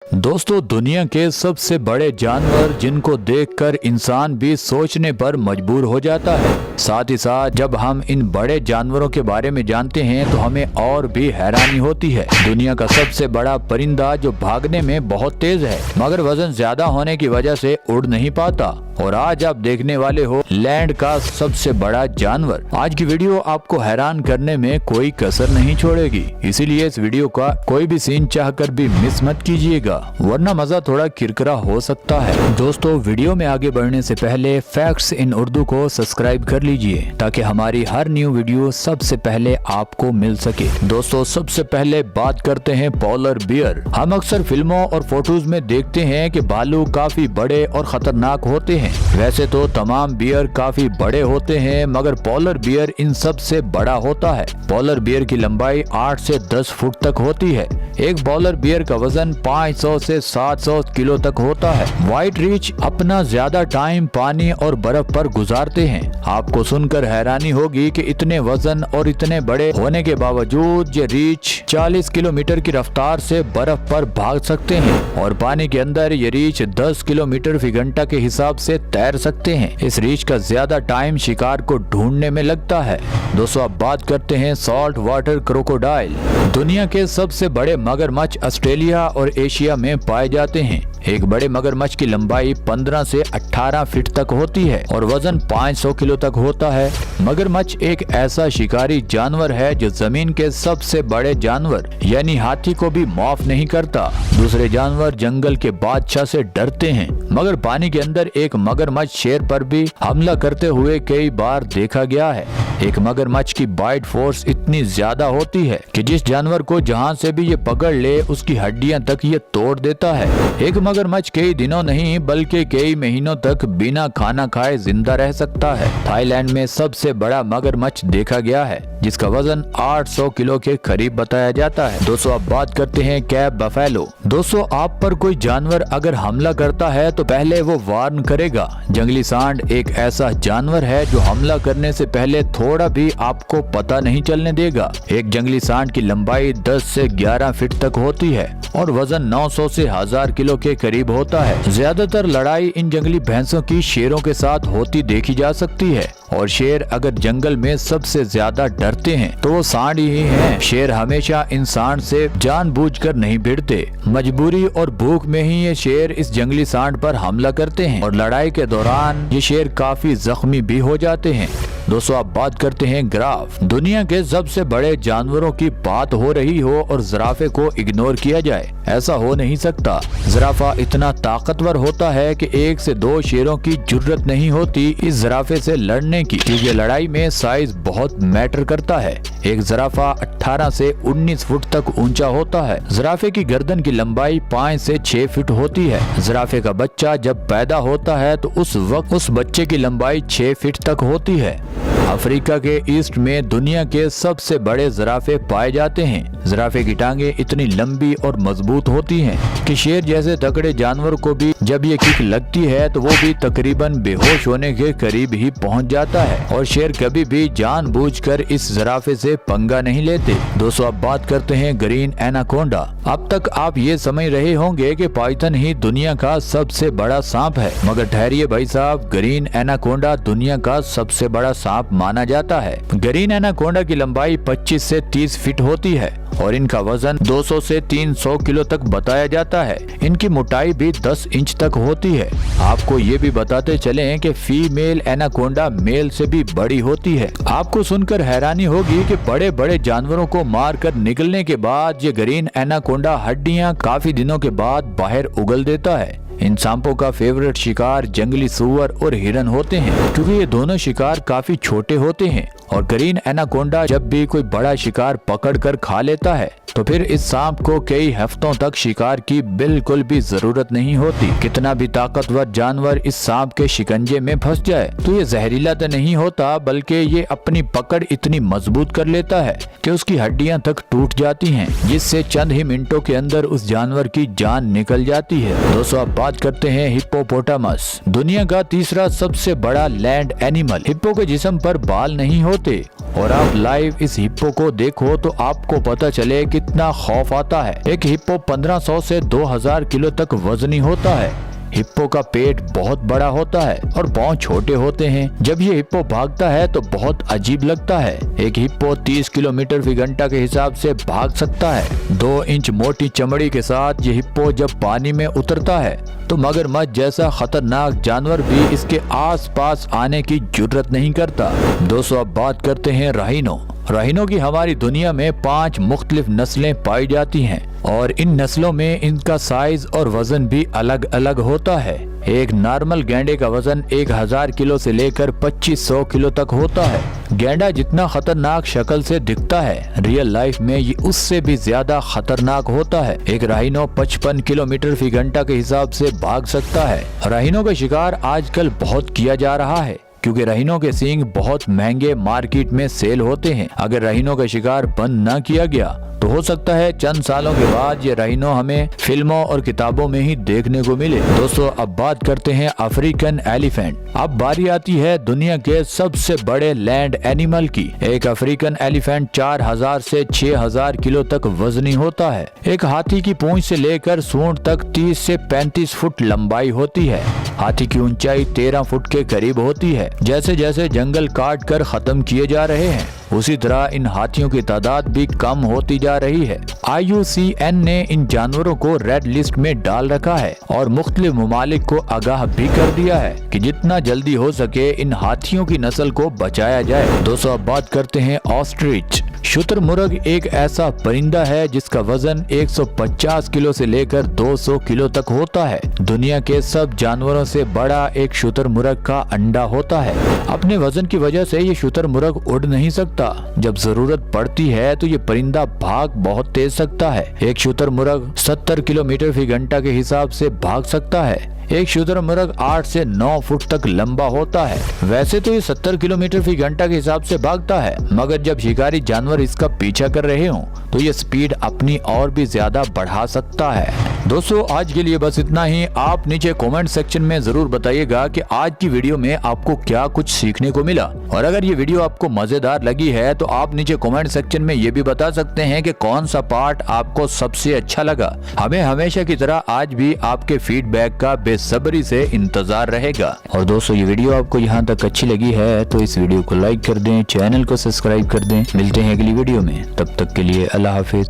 दोस्तों, दुनिया के सबसे बड़े जानवर जिनको देखकर इंसान भी सोचने पर मजबूर हो जाता है। साथ ही साथ जब हम इन बड़े जानवरों के बारे में जानते हैं तो हमें और भी हैरानी होती है। दुनिया का सबसे बड़ा परिंदा जो भागने में बहुत तेज है मगर वजन ज्यादा होने की वजह से उड़ नहीं पाता। और आज आप देखने वाले हो लैंड का सबसे बड़ा जानवर। आज की वीडियो आपको हैरान करने में कोई कसर नहीं छोड़ेगी, इसीलिए इस वीडियो का कोई भी सीन चाहकर भी मिस मत कीजिएगा, वरना मजा थोड़ा किरकिरा हो सकता है। दोस्तों, वीडियो में आगे बढ़ने से पहले फैक्ट्स इन उर्दू को सब्सक्राइब कर लीजिए ताकि हमारी हर न्यू वीडियो सबसे पहले आपको मिल सके। दोस्तों, सबसे पहले बात करते हैं पोलर बियर। हम अक्सर फिल्मों और फोटोज में देखते हैं कि भालू काफी बड़े और खतरनाक होते हैं। वैसे तो तमाम बियर काफी बड़े होते हैं मगर पोलर बियर इन सब से बड़ा होता है। पोलर बियर की लंबाई 8 से 10 फुट तक होती है। एक पोलर बियर का वजन 500 से 700 किलो तक होता है। व्हाइट रीच अपना ज्यादा टाइम पानी और बर्फ पर गुजारते हैं। आपको सुनकर हैरानी होगी कि इतने वजन और इतने बड़े होने के बावजूद ये रीच 40 किलोमीटर की रफ्तार से बर्फ पर भाग सकते हैं और पानी के अंदर ये रीच 10 किलोमीटर फी घंटा के हिसाब से तैर सकते हैं। इस रीच का ज्यादा टाइम शिकार को ढूंढने में लगता है। दोस्तों, अब बात करते हैं सॉल्ट वाटर क्रोकोडाइल। दुनिया के सबसे बड़े मगरमच्छ ऑस्ट्रेलिया और एशिया में पाए जाते हैं। एक बड़े मगरमच्छ की लंबाई 15 से 18 फीट तक होती है और वजन 500 किलो तक होता है। मगरमच्छ एक ऐसा शिकारी जानवर है जो जमीन के सबसे बड़े जानवर यानी हाथी को भी माफ नहीं करता। दूसरे जानवर जंगल के बादशाह से डरते हैं मगर पानी के अंदर एक मगरमच्छ शेर पर भी हमला करते हुए कई बार देखा गया है। एक मगरमच्छ की बाइट फोर्स इतनी ज्यादा होती है कि जिस जानवर को जहां से भी ये पकड़ ले उसकी हड्डियां तक ये तोड़ देता है। एक मगरमच्छ कई दिनों नहीं बल्कि कई महीनों तक बिना खाना खाए जिंदा रह सकता है। थाईलैंड में सबसे बड़ा मगरमच्छ देखा गया है जिसका वजन 800 किलो के करीब बताया जाता है। दोस्तों, अब बात करते हैं कैप बफेलो। दोस्तों, आप पर कोई जानवर अगर हमला करता है तो पहले वो वार्न करेगा। जंगली सांड एक ऐसा जानवर है जो हमला करने से पहले थोड़ा भी आपको पता नहीं चलने देगा। एक जंगली सांड की लंबाई 10 से 11 फीट तक होती है और वजन 900 से 1000 किलो के करीब होता है। ज्यादातर लड़ाई इन जंगली भैंसों की शेरों के साथ होती देखी जा सकती है और शेर अगर जंगल में सबसे ज्यादा डरते हैं तो वो सांड ही हैं। शेर हमेशा इंसान से जानबूझकर नहीं भिड़ते, मजबूरी और भूख में ही ये शेर इस जंगली सांड पर हमला करते हैं और लड़ाई के दौरान ये शेर काफी जख्मी भी हो जाते हैं। दोस्तों, अब बात करते हैं जिराफ। दुनिया के सबसे बड़े जानवरों की बात हो रही हो और जिराफे को इग्नोर किया जाए, ऐसा हो नहीं सकता। जिराफा इतना ताकतवर होता है कि 1 से 2 शेरों की जरूरत नहीं होती इस जिराफे से लड़ने की, क्योंकि लड़ाई में साइज बहुत मैटर करता है। एक जिराफा 18 से 19 फुट तक ऊंचा होता है। जिराफे की गर्दन की लंबाई 5 से 6 फीट होती है। जिराफे का बच्चा जब पैदा होता है तो उस वक्त उस बच्चे की लंबाई 6 फीट तक होती है। अफ्रीका के ईस्ट में दुनिया के सबसे बड़े जिराफे पाए जाते हैं। जिराफे की टांगे इतनी लंबी और मजबूत होती हैं कि शेर जैसे तगड़े जानवर को भी जब ये किक लगती है तो वो भी तकरीबन बेहोश होने के करीब ही पहुंच जाता है और शेर कभी भी जानबूझकर इस जिराफे से पंगा नहीं लेते। दोस्तों, अब बात करते हैं ग्रीन एनाकोंडा। अब तक आप ये समझ रहे होंगे कि पाइथन ही दुनिया का सबसे बड़ा सांप है, मगर ठहरिए भाई साहब, ग्रीन एनाकोंडा दुनिया का सबसे बड़ा सांप माना जाता है। ग्रीन एनाकोंडा की लंबाई 25 से 30 फीट होती है और इनका वजन 200 से 300 किलो तक बताया जाता है। इनकी मोटाई भी 10 इंच तक होती है। आपको ये भी बताते चलें कि फीमेल एनाकोंडा मेल से भी बड़ी होती है। आपको सुनकर हैरानी होगी कि बड़े बड़े जानवरों को मारकर निकलने के बाद ये ग्रीन एनाकोंडा हड्डियां काफी दिनों के बाद बाहर उगल देता है। इन सांपों का फेवरेट शिकार जंगली सूअर और हिरन होते हैं क्योंकि ये दोनों शिकार काफी छोटे होते हैं और ग्रीन एनाकोंडा जब भी कोई बड़ा शिकार पकड़कर खा लेता है तो फिर इस सांप को कई हफ्तों तक शिकार की बिल्कुल भी जरूरत नहीं होती। कितना भी ताकतवर जानवर इस सांप के शिकंजे में फंस जाए तो ये जहरीला तो नहीं होता बल्कि ये अपनी पकड़ इतनी मजबूत कर लेता है कि उसकी हड्डियां तक टूट जाती हैं, जिससे चंद ही मिनटों के अंदर उस जानवर की जान निकल जाती है। दोस्तों, अब बात करते हैं हिप्पोपोटामस, दुनिया का तीसरा सबसे बड़ा लैंड एनिमल। हिप्पो के जिस्म पर बाल नहीं होते और आप लाइव इस हिप्पो को देखो तो आपको पता चले कितना खौफ आता है। एक हिप्पो 1500 से 2000 किलो तक वजनी होता है। हिप्पो का पेट बहुत बड़ा होता है और पाँव छोटे होते हैं। जब ये हिप्पो भागता है तो बहुत अजीब लगता है। एक हिप्पो 30 किलोमीटर फी घंटा के हिसाब से भाग सकता है। 2 इंच मोटी चमड़ी के साथ ये हिप्पो जब पानी में उतरता है तो मगरमच्छ जैसा खतरनाक जानवर भी इसके आसपास आने की जुर्रत नहीं करता। दोस्तों, अब बात करते हैं राइनो। राइनो की हमारी दुनिया में 5 मुख्तलिफ नस्लें पाई जाती हैं और इन नस्लों में इनका साइज और वजन भी अलग अलग होता है। एक नॉर्मल गैंडे का वजन 1000 किलो से लेकर 2500 किलो तक होता है। गैंडा जितना खतरनाक शक्ल से दिखता है, रियल लाइफ में ये उससे भी ज्यादा खतरनाक होता है। एक राइनो 55 किलोमीटर फी घंटा के हिसाब से भाग सकता है। राइनो का शिकार आजकल बहुत किया जा रहा है क्योंकि राइनो के सींग बहुत महंगे मार्केट में सेल होते हैं। अगर राइनो का शिकार बंद न किया गया तो हो सकता है चंद सालों के बाद ये राइनो हमें फिल्मों और किताबों में ही देखने को मिले। दोस्तों, अब बात करते हैं अफ्रीकन एलिफेंट। अब बारी आती है दुनिया के सबसे बड़े लैंड एनिमल की। एक अफ्रीकन एलिफेंट 4000 से 6000 किलो तक वजनी होता है। एक हाथी की पूंछ से लेकर सूंड तक 30 से 35 फुट लंबाई होती है। हाथी की ऊंचाई 13 फुट के करीब होती है। जैसे जैसे जंगल काट कर खत्म किए जा रहे हैं उसी तरह इन हाथियों की तादाद भी कम होती जा रही है। IUCN ने इन जानवरों को रेड लिस्ट में डाल रखा है और मुख्तलिफ ममालिक को आगाह भी कर दिया है कि जितना जल्दी हो सके इन हाथियों की नस्ल को बचाया जाए। दोस्तों, अब बात करते हैं ऑस्ट्रिच। शुतुरमुर्ग एक ऐसा परिंदा है जिसका वजन 150 किलो से लेकर 200 किलो तक होता है। दुनिया के सब जानवरों से बड़ा एक शुतुरमुर्ग का अंडा होता है। अपने वजन की वजह से ये शुतुरमुर्ग उड़ नहीं सकता। जब जरूरत पड़ती है तो ये परिंदा भाग बहुत तेज सकता है। एक शुतुरमुर्ग 70 किलोमीटर फी घंटा के हिसाब से भाग सकता है। एक शुतुरमुर्ग 8 से 9 फुट तक लंबा होता है। वैसे तो ये 70 किलोमीटर फी घंटा के हिसाब से भागता है, मगर जब शिकारी जानवर इसका पीछा कर रहे हों तो ये स्पीड अपनी और भी ज्यादा बढ़ा सकता है। दोस्तों, आज के लिए बस इतना ही। आप नीचे कमेंट सेक्शन में जरूर बताइएगा कि आज की वीडियो में आपको क्या कुछ सीखने को मिला, और अगर ये वीडियो आपको मजेदार लगी है तो आप नीचे कमेंट सेक्शन में ये भी बता सकते हैं कि कौन सा पार्ट आपको सबसे अच्छा लगा। हमें हमेशा की तरह आज भी आपके फीडबैक का बेसब्री से इंतजार रहेगा। और दोस्तों, ये वीडियो आपको यहाँ तक अच्छी लगी है तो इस वीडियो को लाइक कर दें, चैनल को सब्सक्राइब कर दें। मिलते हैं अगली वीडियो में, तब तक के लिए अल्लाह हाफिज।